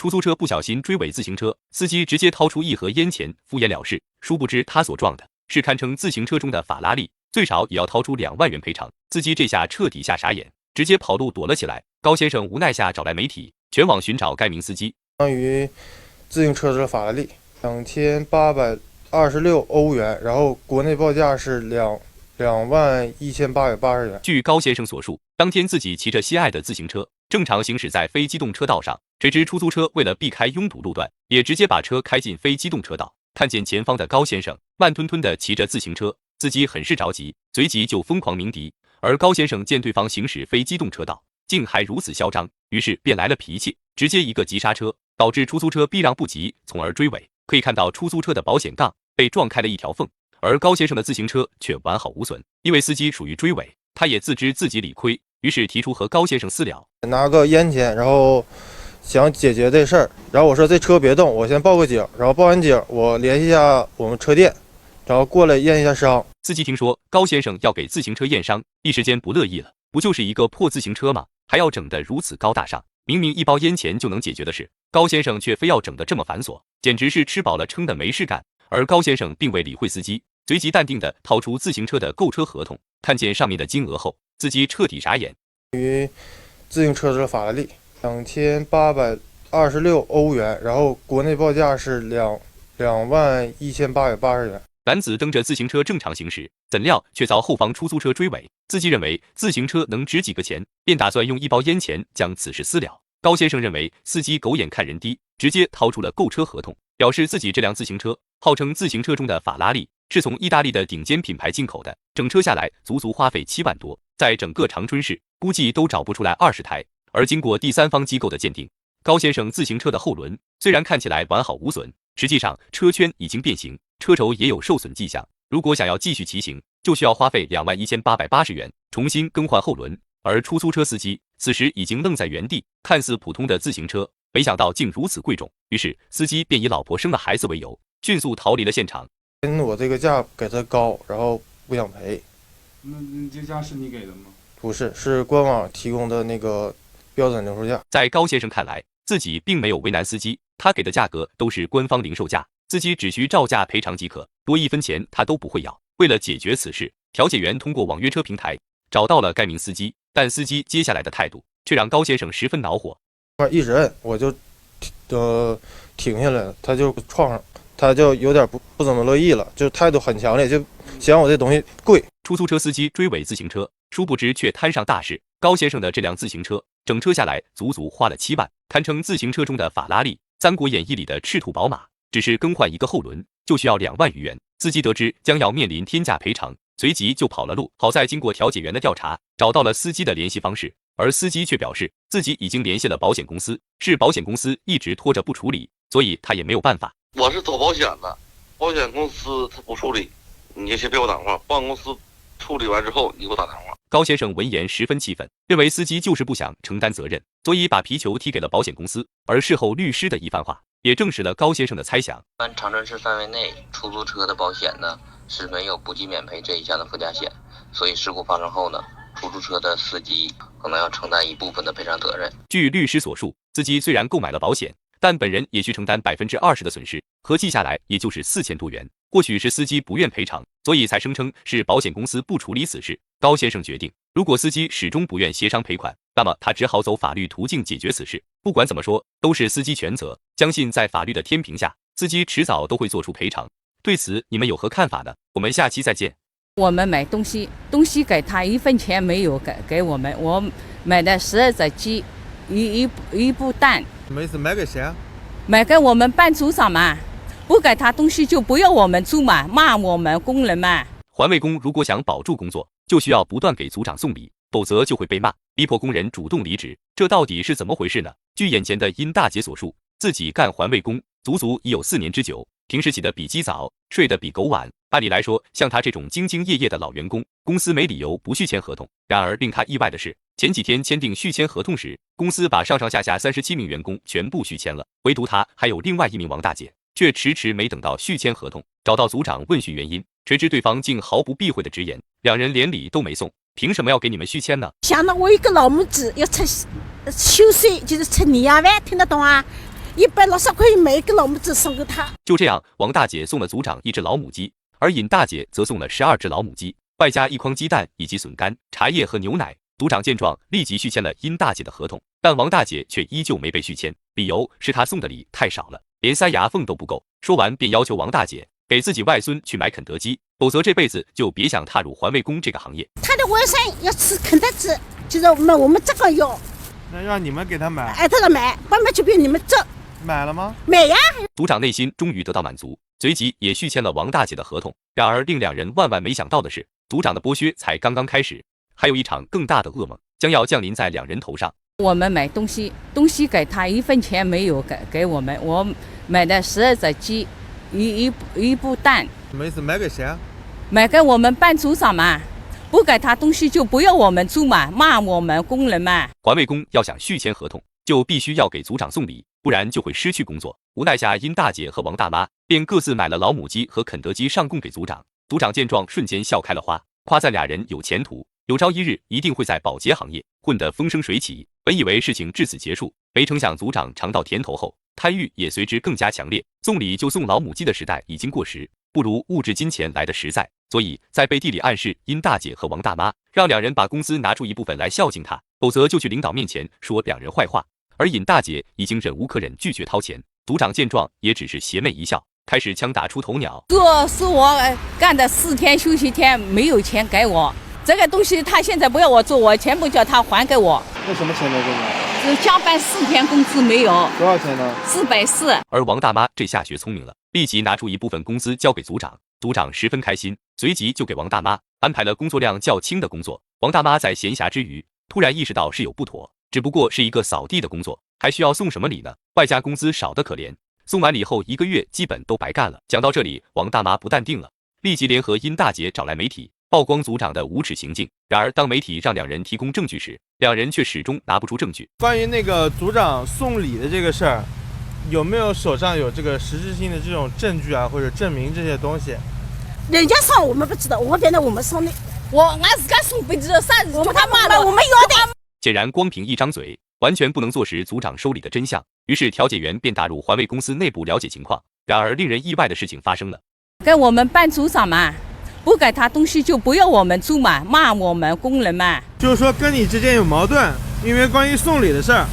出租车不小心追尾自行车，司机直接掏出一盒烟钱敷衍了事，殊不知他所撞的是堪称自行车中的法拉利，最少也要掏出2万元赔偿。司机这下彻底吓傻眼，直接跑路躲了起来。高先生无奈下找来媒体，全网寻找该名司机。相当于自行车的法拉利，2826欧元，然后国内报价是2万1880元。据高先生所述，当天自己骑着心爱的自行车，正常行驶在非机动车道上，谁知出租车为了避开拥堵路段，也直接把车开进非机动车道。看见前方的高先生慢吞吞地骑着自行车，司机很是着急，随即就疯狂鸣笛。而高先生见对方行驶非机动车道，竟还如此嚣张，于是便来了脾气，直接一个急刹车，导致出租车避让不及，从而追尾。可以看到出租车的保险杠被撞开了一条缝，而高先生的自行车却完好无损。因为司机属于追尾，他也自知自己理亏，于是提出和高先生私了，拿个烟钱，然后想解决这事儿。然后我说这车别动，我先报个警，然后报完警我联系一下我们车店，然后过来验一下伤。司机听说高先生要给自行车验伤，一时间不乐意了，不就是一个破自行车吗？还要整得如此高大上，明明一包烟钱就能解决的事，高先生却非要整得这么繁琐，简直是吃饱了撑的没事干。而高先生并未理会司机，随即淡定地掏出自行车的购车合同，看见上面的金额后，司机彻底傻眼。于自行车的法拉利2826欧元，然后国内报价是2万1880元。男子蹬着自行车正常行驶，怎料却遭后方出租车追尾。司机认为自行车能值几个钱，便打算用一包烟钱将此事私了。高先生认为司机狗眼看人低，直接掏出了购车合同，表示自己这辆自行车号称自行车中的法拉利，是从意大利的顶尖品牌进口的，整车下来足足花费7万多，在整个长春市估计都找不出来20台。而经过第三方机构的鉴定，高先生自行车的后轮虽然看起来完好无损，实际上车圈已经变形，车轴也有受损迹象。如果想要继续骑行，就需要花费21880元重新更换后轮。而出租车司机此时已经愣在原地，看似普通的自行车，没想到竟如此贵重，于是司机便以老婆生了孩子为由，迅速逃离了现场。我这个价给他高，然后不想赔。那这价是你给的吗？不是，是官网提供的那个标准零售价。在高先生看来，自己并没有为难司机，他给的价格都是官方零售价，司机只需照价赔偿即可，多1分钱他都不会要。为了解决此事，调解员通过网约车平台找到了该名司机，但司机接下来的态度却让高先生十分恼火。一直摁，我就停下来了，他就撞上，他就有点不怎么乐意了，就态度很强烈，就嫌我这东西贵。出租车司机追尾自行车，殊不知却摊上大事。高先生的这辆自行车整车下来足足花了7万，堪称自行车中的法拉利，《三国演义》里的赤兔宝马，只是更换一个后轮就需要2万余元。司机得知将要面临天价赔偿，随即就跑了路。好在经过调解员的调查，找到了司机的联系方式，而司机却表示自己已经联系了保险公司，是保险公司一直拖着不处理，所以他也没有办法。我是走保险的，保险公司他不处理，你先别给我打电话，保险公司处理完之后你给我打电话。高先生闻言十分气愤，认为司机就是不想承担责任，所以把皮球踢给了保险公司。而事后律师的一番话也证实了高先生的猜想。长春市范围内出租车的保险呢是没有不计免赔这一项的附加险，所以事故发生后呢，出租车的司机可能要承担一部分的赔偿责任。据律师所述，司机虽然购买了保险，但本人也需承担20%的损失，合计下来也就是4000多元。或许是司机不愿赔偿，所以才声称是保险公司不处理此事。高先生决定，如果司机始终不愿协商赔款，那么他只好走法律途径解决此事。不管怎么说，都是司机全责，相信在法律的天平下，司机迟早都会做出赔偿。对此你们有何看法呢？我们下期再见。我们买东西给他1分钱没有给我们，我买的12只鸡，一部蛋。什么意思？买给谁啊？买给我们班组长嘛，不给他东西就不要我们做嘛，骂我们工人嘛。环卫工如果想保住工作，就需要不断给组长送礼，否则就会被骂，逼迫工人主动离职。这到底是怎么回事呢？据眼前的殷大姐所述，自己干环卫工足足已有4年之久，平时起得比鸡早，睡得比狗晚。按理来说，像他这种兢兢业业的老员工，公司没理由不续签合同。然而令他意外的是，前几天签订续签合同时，公司把上下37名员工全部续签了，唯独他还有另外1名王大姐，却迟迟没等到续签合同。找到组长问询原因，谁知对方竟毫不避讳的直言，两人连礼都没送，凭什么要给你们续签呢？想到我一个老母子要吃休税，就是吃年夜饭，听得懂啊？ 160块买一个老母鸡送给他。就这样，王大姐送了组长1只老母鸡，而尹大姐则送了12只老母鸡，外加1筐鸡蛋以及笋干、茶叶和牛奶。组长见状，立即续签了殷大姐的合同，但王大姐却依旧没被续签，理由是她送的礼太少了，连塞牙缝都不够。说完便要求王大姐给自己外孙去买肯德基，否则这辈子就别想踏入环卫工这个行业。他的外甥要吃肯德基，就是我们这个要，那让你们给他买，哎，他说买，爸妈就比你们这买了吗？买呀。组长内心终于得到满足，随即也续签了王大姐的合同。然而令两人万万没想到的是，组长的剥削才刚刚开始，还有一场更大的噩梦将要降临在两人头上。我们买东西给他1分钱没有给我们，我买的12只鸡，一部蛋。什么意思？买给谁啊？买给我们班组长嘛，不给他东西就不要我们做嘛，骂我们工人嘛。环卫工要想续签合同，就必须要给组长送礼，不然就会失去工作。无奈下，殷大姐和王大妈便各自买了老母鸡和肯德基上供给组长。组长见状，瞬间笑开了花，夸赞俩人有前途，有朝一日一定会在保洁行业混得风生水起。本以为事情至此结束，没成想组长尝到甜头后，贪欲也随之更加强烈。送礼就送老母鸡的时代已经过时，不如物质金钱来得实在。所以在背地里暗示殷大姐和王大妈，让两人把工资拿出一部分来孝敬她，否则就去领导面前说两人坏话。而尹大姐已经忍无可忍，拒绝掏钱。组长见状也只是邪魅一笑，开始枪打出头鸟。这是我干的4天休息天，没有钱给我。这个东西他现在不要我做，我全部叫他还给我。那什么钱没给你？只加班4天工资没有。多少钱呢？440。而王大妈这下学聪明了，立即拿出一部分工资交给组长。组长十分开心，随即就给王大妈安排了工作量较轻的工作。王大妈在闲暇之余，突然意识到事有不妥，只不过是一个扫地的工作，还需要送什么礼呢？外加工资少得可怜，送完礼后1个月基本都白干了。讲到这里，王大妈不淡定了，立即联合殷大姐找来媒体，曝光组长的无耻行径。然而当媒体让两人提供证据时，两人却始终拿不出证据。关于那个组长送礼的这个事儿，有没有手上有这个实质性的这种证据啊，或者证明这些东西？人家送我们不知道，我反正我们送的，俺自个送不知道啥子，他骂了我们要的。显然光凭一张嘴，完全不能坐实组长收礼的真相。于是调解员便打入环卫公司内部了解情况。然而令人意外的事情发生了，给我们班组长嘛，不给他东西就不要我们做嘛，骂我们工人嘛。就是说跟你之间有矛盾，因为关于送礼的事儿。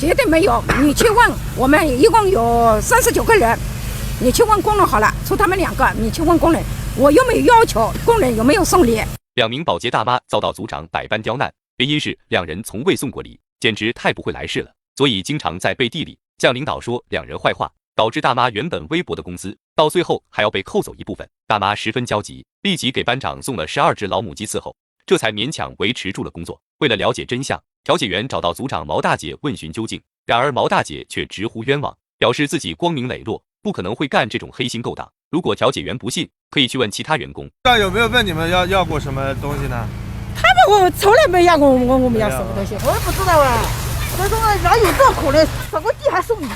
绝对没有，你去问，我们一共有39个人，你去问工人好了，除他们2个，你去问工人，我又没有要求工人有没有送礼。2名保洁大妈遭到组长百般刁难，原因是两人从未送过礼，简直太不会来事了，所以经常在背地里向领导说两人坏话，导致大妈原本微薄的工资到最后还要被扣走一部分。大妈十分焦急，立即给班长送了12只老母鸡伺候，这才勉强维持住了工作。为了了解真相，调解员找到组长毛大姐问询究竟，然而毛大姐却直呼冤枉，表示自己光明磊落，不可能会干这种黑心勾当。如果调解员不信，可以去问其他员工。有没有问你们要过什么东西呢？他们我从来没要过我们要什么东西，我也不知道啊。我说哪有这可能，跑过地还送礼？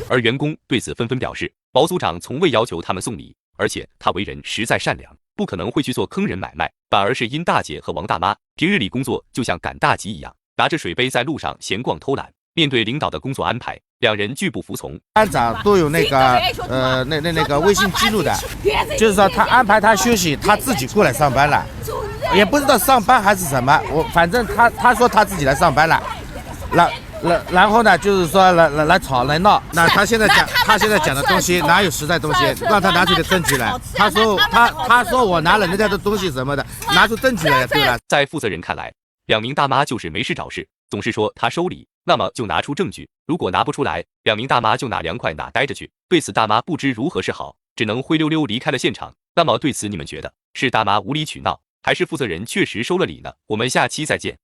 而员工对此纷纷表示，毛组长从未要求他们送礼，而且他为人实在善良，不可能会去做坑人买卖，反而是殷大姐和王大妈平日里工作就像赶大集一样，拿着水杯在路上闲逛偷懒。面对领导的工作安排，两人拒不服从。班长都有那个那个微信记录的，就是说他安排他休息，他自己过来上班了，也不知道上班还是什么，反正他说他自己来上班了，然后呢，就是说来吵来闹。那他现在讲的东西哪有实在东西？让他拿出点证据来。他说我拿了人家的东西什么的，拿出证据来对了。在负责人看来，2名大妈就是没事找事，总是说他收礼，那么就拿出证据。如果拿不出来，2名大妈就哪凉快哪待着去。对此大妈不知如何是好，只能灰溜溜离开了现场。那么对此你们觉得是大妈无理取闹，还是负责人确实收了礼呢？我们下期再见。